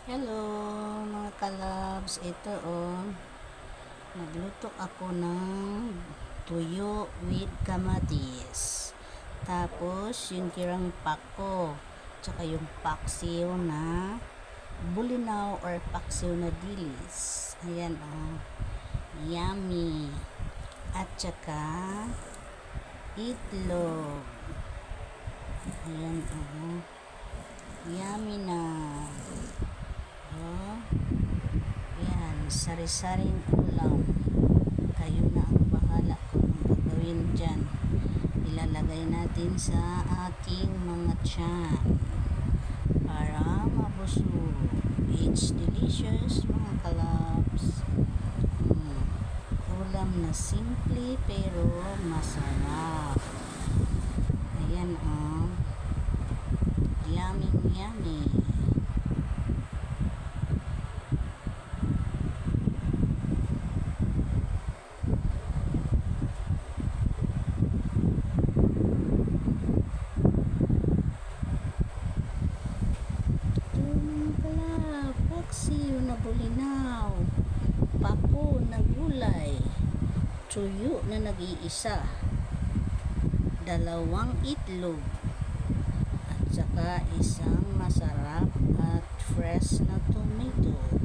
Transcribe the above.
Hello mga kalabs, ito nagluto ako ng tuyo with kamatis, tapos yung kirang pako, tsaka yung paksiw na bulinaw or paksiw na dilis. Ayan yummy. At tsaka itlog. Ayan yummy na. Yan, sari-saring ulam. Kayo na ang bahala kung anong gagawin dyan. Ilalagay natin sa ating mga tiyan para mabusog. It's delicious mga kalabs. Ulam na simple pero masarap. Ayan yummy yummy. Paksiw na bulinaw, pako na gulay, tuyo na nag-iisa, dalawang itlog, at saka isang masarap at fresh na tomato.